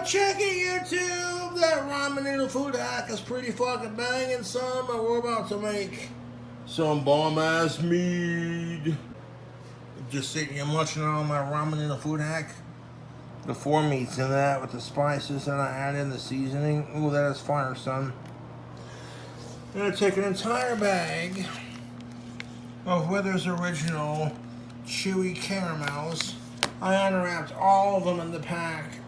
check it, YouTube. That ramen noodle food hack is pretty fucking banging, son. And we're about to make some bomb-ass mead. Just sitting here munching on my ramen noodle food hack. The 4 meats in that with the spices, and I add in the seasoning. Ooh, that is fire, son. I'm gonna take an entire bag of Wither's Original chewy caramels. I unwrapped all of them in the pack.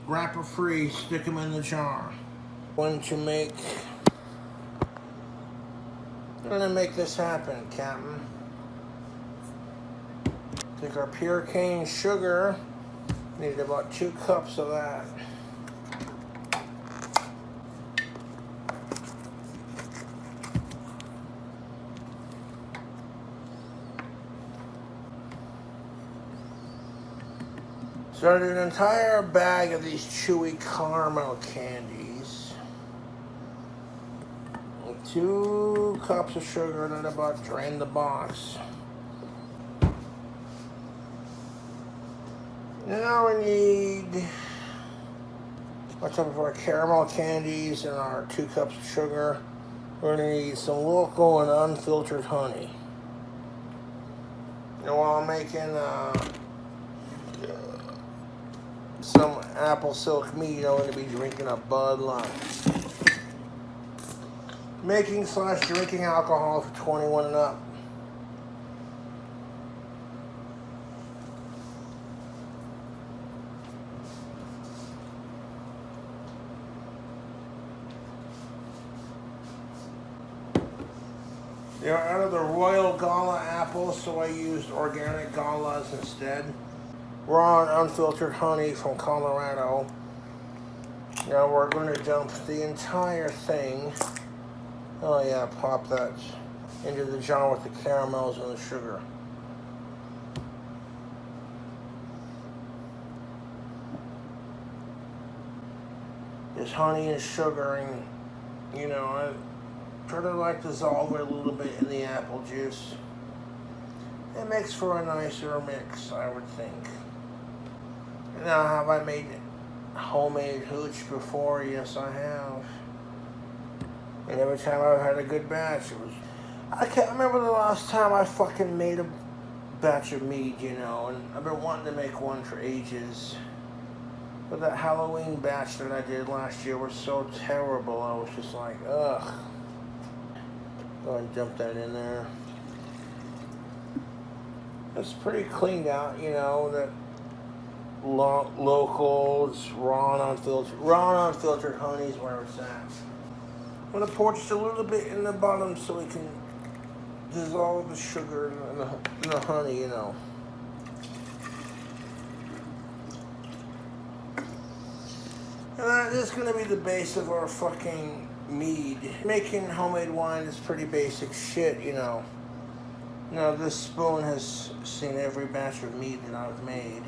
Wrapper free, stick them in the jar. I'm gonna make this happen, Captain. Take our pure cane sugar. Need about 2 cups of that. So I did an entire bag of these chewy caramel candies. 2 cups of sugar, and then about drain the box. Now we need, on top of our caramel candies and our 2 cups of sugar, we're going to need some local and unfiltered honey. And while I'm making some apple silk mead, I'm going to be drinking a Bud Light. Making/drinking alcohol for 21 and up. They're out of the Royal Gala apples, so I used organic galas instead. Raw and unfiltered honey from Colorado. Now we're going to dump the entire thing. Oh yeah, pop that into the jar with the caramels and the sugar. This honey and sugar, and you know, I try to like dissolve it a little bit in the apple juice. It makes for a nicer mix, I would think. Now, have I made homemade hooch before? Yes, I have. And every time I've had a good batch, it was... I can't remember the last time I fucking made a batch of mead, you know, and I've been wanting to make one for ages. But that Halloween batch that I did last year was so terrible, I was just like, ugh. Go ahead and dump that in there. It's pretty cleaned out, you know, that locals, raw and unfiltered honey is where it's at. I'm going to pour just a little bit in the bottom so we can dissolve the sugar and the honey, you know. And this is going to be the base of our fucking mead. Making homemade wine is pretty basic shit, you know. Now this spoon has seen every batch of mead that I've made.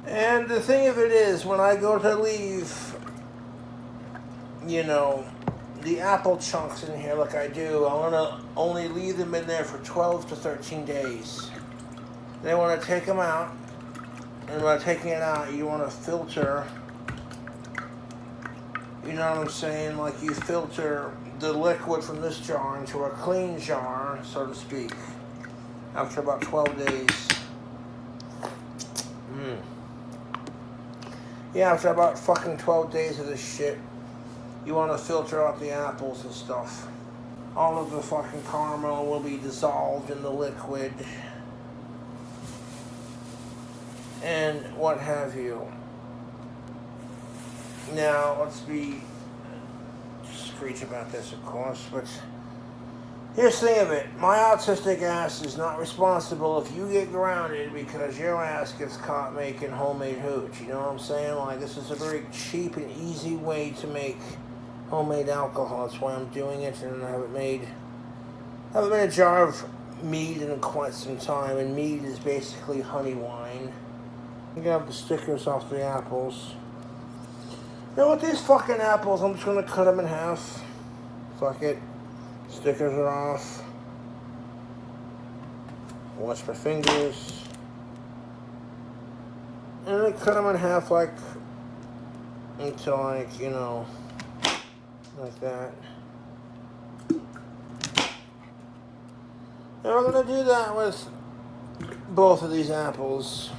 And the thing of it is, when I go to leave, you know, the apple chunks in here like I do, I want to only leave them in there for 12 to 13 days. Then when I take them out, and by taking it out, you want to filter, you know what I'm saying, like you filter the liquid from this jar into a clean jar, so to speak, after about 12 days. Yeah, after about fucking 12 days of this shit, you want to filter out the apples and stuff. All of the fucking caramel will be dissolved in the liquid. And what have you. Now, let's be discreet about this, of course, but here's the thing of it. My autistic ass is not responsible if you get grounded because your ass gets caught making homemade hooch. You know what I'm saying? Like, this is a very cheap and easy way to make homemade alcohol. That's why I'm doing it, and I haven't made a jar of mead in quite some time, and mead is basically honey wine. You got the stickers off the apples. You know what, these fucking apples, I'm just gonna cut them in half. Fuck it. Stickers are off. wash my fingers. And I cut them in half until like, you know, like that. And we're going to do that with both of these apples.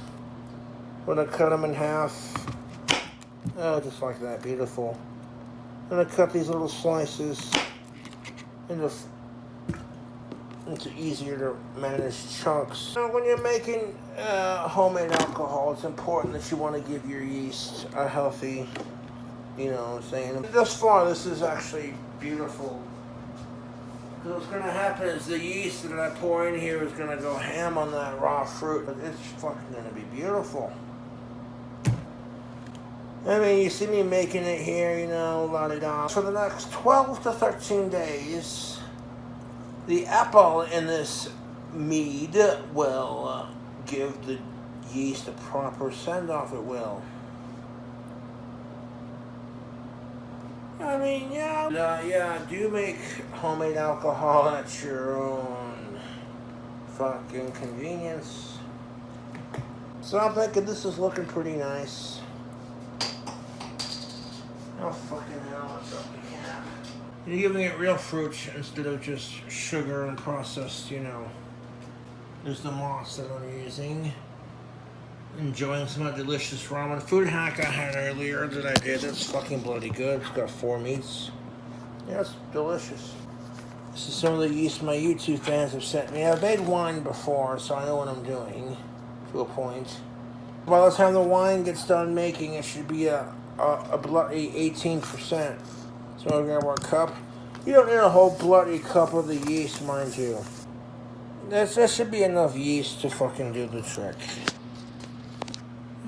We're going to cut them in half. Oh, just like that. Beautiful. I'm going to cut these little slices into easier to manage chunks. Now, when you're making homemade alcohol, it's important that you want to give your yeast a healthy, you know what I'm saying? Thus far, this is actually beautiful. Because what's going to happen is the yeast that I pour in here is going to go ham on that raw fruit. It's fucking going to be beautiful. I mean, you see me making it here, you know, la-di-da. For the next 12 to 13 days, the apple in this mead will give the yeast a proper send-off, it will. I mean, yeah, do make homemade alcohol at your own fucking convenience. So I'm thinking this is looking pretty nice. Oh, fucking hell, I dropped the cap. You're giving it real fruit instead of just sugar and processed, you know. There's the moss that I'm using. Enjoying some of that delicious ramen. Food hack I had earlier that I did. It's fucking bloody good. It's got 4 meats. Yeah, it's delicious. This is some of the yeast my YouTube fans have sent me. I've made wine before, so I know what I'm doing to a point. By the time the wine gets done making, it should be a bloody 18%. So I'll grab our cup. You don't need a whole bloody cup of the yeast, mind you. That should be enough yeast to fucking do the trick.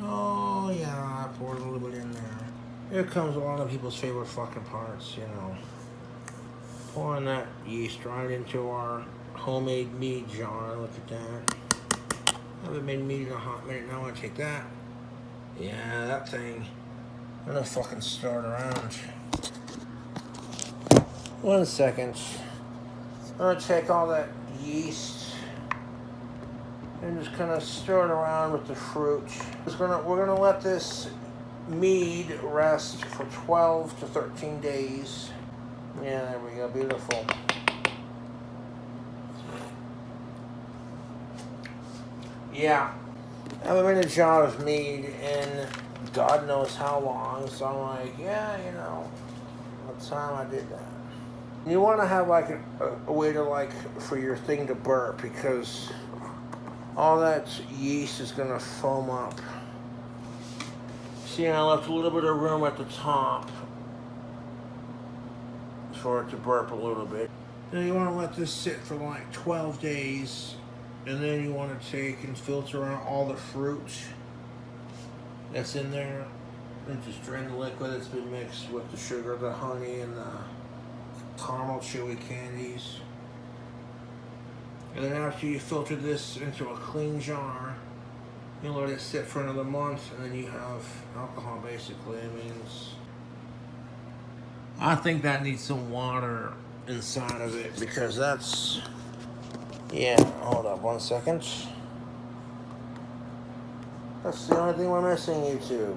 Oh yeah, I poured a little bit in there. Here comes a lot of people's favorite fucking parts, you know. Pouring that yeast right into our homemade mead jar. Look at that. I haven't made mead in a hot minute. Now I want to take that. Yeah, that thing. I'm gonna fucking stir it around. 1 second. I'm gonna take all that yeast and just kind of stir it around with the fruit. We're gonna let this mead rest for 12 to 13 days. Yeah, there we go, beautiful. Yeah, I haven't made a jar of mead in God knows how long, so I'm like, yeah, you know, what time I did that. You want to have like a way to like for your thing to burp, because all that yeast is going to foam up. See, I left a little bit of room at the top for it to burp a little bit. Then you want to let this sit for like 12 days, and then you want to take and filter out all the fruit that's in there, and just drain the liquid that's been mixed with the sugar, the honey, and the caramel chewy candies. And then after you filter this into a clean jar, you let it sit for another month, and then you have alcohol basically. I mean, I think that needs some water inside of it, because that's, yeah, hold up 1 second. That's the only thing we're missing, YouTube.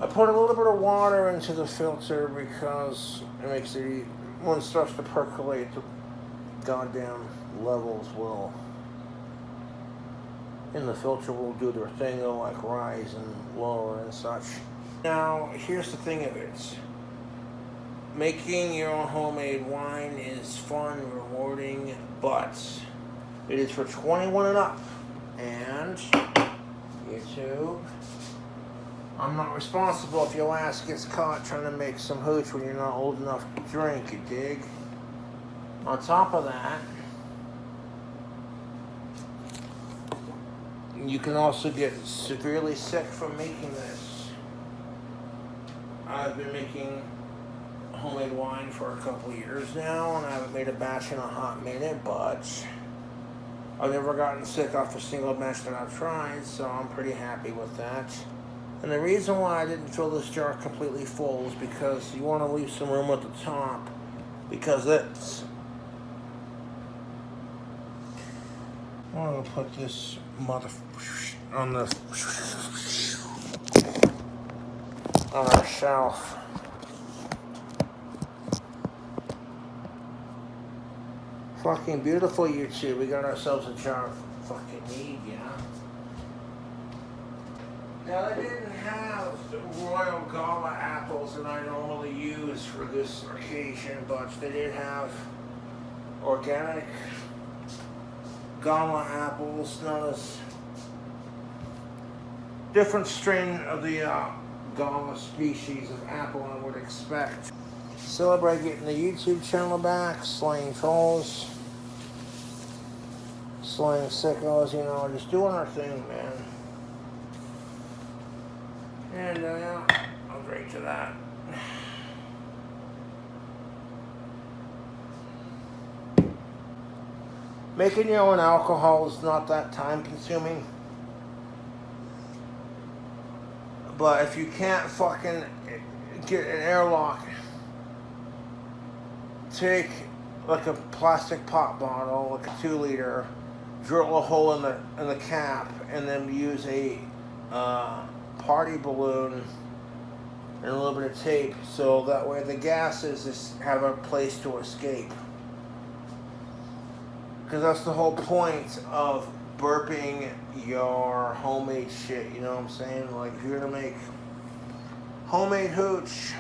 I put a little bit of water into the filter because it makes it, when it starts to percolate, the goddamn levels will, in the filter, will do their thing. They'll like rise and lower and such. Now, here's the thing of it. Making your own homemade wine is fun, rewarding, but it is for 21 and up. And YouTube, I'm not responsible if your ass gets caught trying to make some hooch when you're not old enough to drink, you dig? On top of that, you can also get severely sick from making this. I've been making homemade wine for a couple years now, and I haven't made a batch in a hot minute, but I've never gotten sick off a single batch that I've tried, so I'm pretty happy with that. And the reason why I didn't fill this jar completely full is because you want to leave some room at the top, because I'm gonna put this mother on the on our shelf. Fucking beautiful, YouTube. We got ourselves a jar of fucking MEAD, yeah. Now they didn't have the royal gala apples that I normally use for this occasion, but they did have organic gala apples, not as different strain of the gala species of apple I would expect. Celebrate getting the YouTube channel back, slaying trolls, slaying sickos, you know, just doing our thing, man. And I'll drink to that. Making your own alcohol is not that time consuming. But if you can't fucking get an airlock, take like a plastic pop bottle, like a 2 liter, drill a hole in the cap, and then use a party balloon and a little bit of tape, so that way the gases just have a place to escape. Because that's the whole point of burping your homemade shit, you know what I'm saying? Like, if you're gonna make homemade hooch,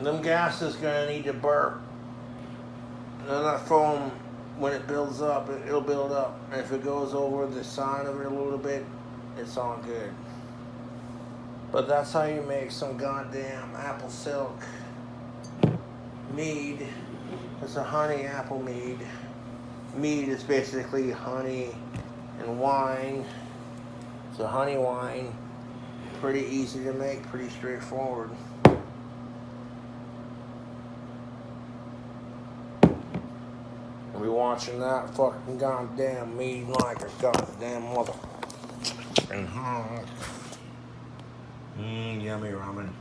them gases gonna need to burp. And then that foam, when it builds up, it'll build up. And if it goes over the side of it a little bit, it's all good. But that's how you make some goddamn apple silk mead. It's a honey apple mead. Mead is basically honey and wine. It's a honey wine. Pretty easy to make, pretty straightforward. I'll be watching that fucking goddamn mead like a goddamn mother. Yummy ramen.